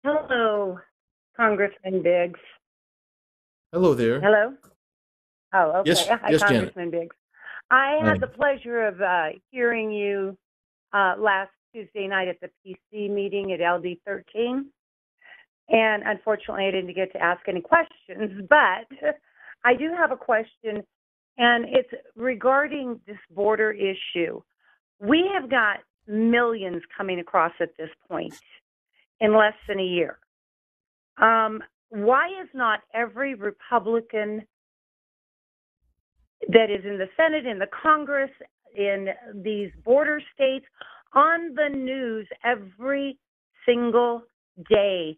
Hello, Congressman Biggs. Hello there. Hello? Oh, okay. Yes, Hi, yes, Janet. Congressman Biggs. I had Hi. the pleasure of hearing you last Tuesday night at the PC meeting at LD 13. And unfortunately, I didn't get to ask any questions, but I do have a question, and it's regarding this border issue. We have got millions coming across at this point in less than a year. Why is not every Republican that is in the Senate, in the Congress, in these border states on the news every single day,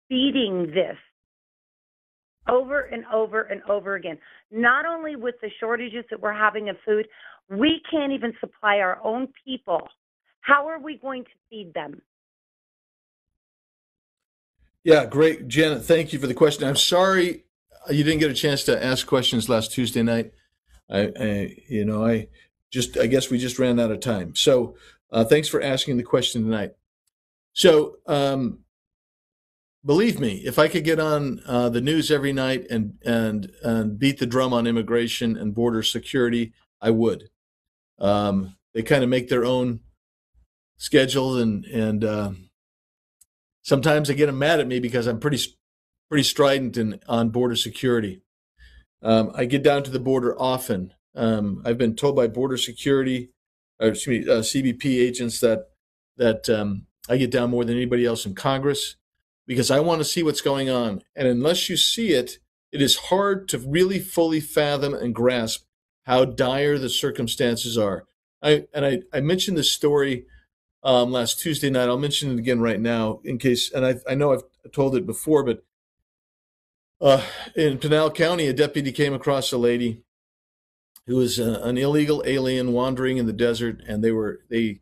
beating this over and over and over again? Not only with the shortages that we're having of food, we can't even supply our own people. How are we going to feed them? Yeah, great, Janet. Thank you for the question. I'm sorry you didn't get a chance to ask questions last Tuesday night. I guess we just ran out of time. So, thanks for asking the question tonight. So, believe me, if I could get on the news every night and beat the drum on immigration and border security, I would. They kind of make their own schedule, and sometimes I get them mad at me because I'm pretty strident on border security. I get down to the border often. I've been told by border security, or excuse me, CBP agents that I get down more than anybody else in Congress because I want to see what's going on. And unless you see it, it is hard to really fully fathom and grasp how dire the circumstances are. I mentioned this story last Tuesday night. I'll mention it again right now in case, and I know I've told it before, but in Pinal County, a deputy came across a lady who was an illegal alien wandering in the desert, and they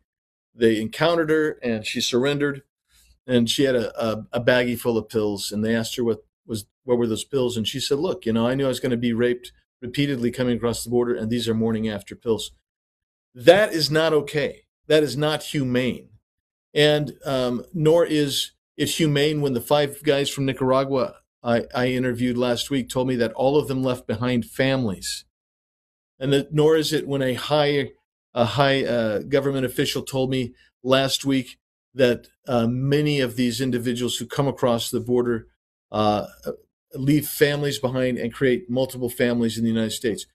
encountered her, and she surrendered, and she had a baggie full of pills, and they asked her what were those pills, and she said, "Look, I knew I was going to be raped repeatedly coming across the border, and these are morning after pills." That is not okay. That is not humane, and nor is it humane when the five guys from Nicaragua I interviewed last week told me that all of them left behind families, and nor is it when a high government official told me last week that many of these individuals who come across the border uh, leave families behind and create multiple families in the United States.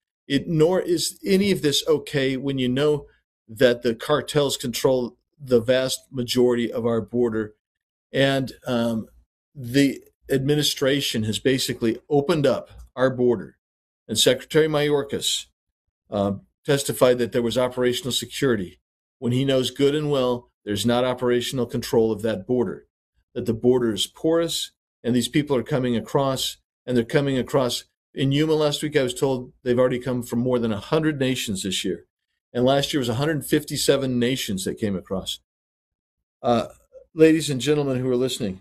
Nor is any of this okay when you know that the cartels control the vast majority of our border, and the administration has basically opened up our border. And Secretary Mayorkas uh, testified that there was operational security when he knows good and well there's not operational control of that border, that the border is porous, and these people are coming across, and they're coming across. In Yuma last week, I was told they've already come from more than 100 nations this year. And last year was 157 nations that came across. Uh, Ladies and gentlemen who are listening,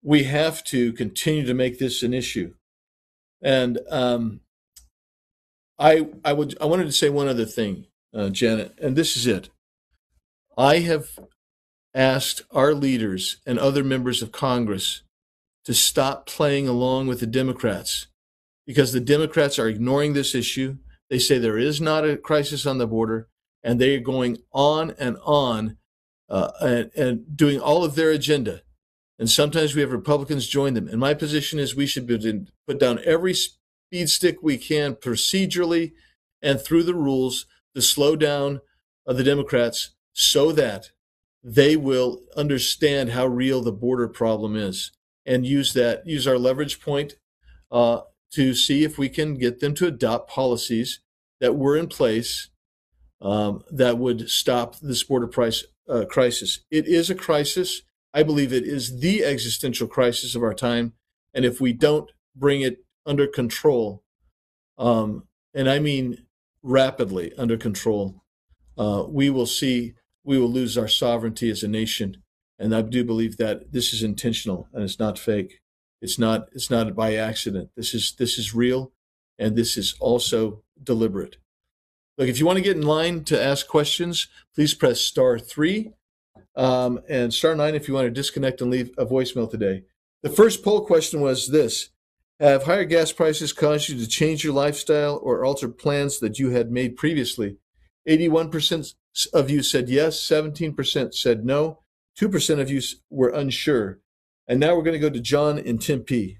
we have to continue to make this an issue. And I wanted to say one other thing, Janet, and this is it. I have asked our leaders and other members of Congress to stop playing along with the Democrats because the Democrats are ignoring this issue. They say there is not a crisis on the border, and they are going on and doing all of their agenda. And sometimes we have Republicans join them. And my position is we should put down every speed stick we can procedurally and through the rules to slow down the Democrats so that they will understand how real the border problem is and use our leverage point to see if we can get them to adopt policies that were in place that would stop this border crisis. It is a crisis. I believe it is the existential crisis of our time. And if we don't bring it under control, and I mean rapidly under control, we will lose our sovereignty as a nation. And I do believe that this is intentional and it's not fake. It's not by accident. This is real, and this is also deliberate. Look, if you want to get in line to ask questions, please press *3. And star 9 if you want to disconnect and leave a voicemail today. The first poll question was this: have higher gas prices caused you to change your lifestyle or alter plans that you had made previously? 81% of you said yes, 17% said no, 2% of you were unsure. And now we're going to go to John in Tempe.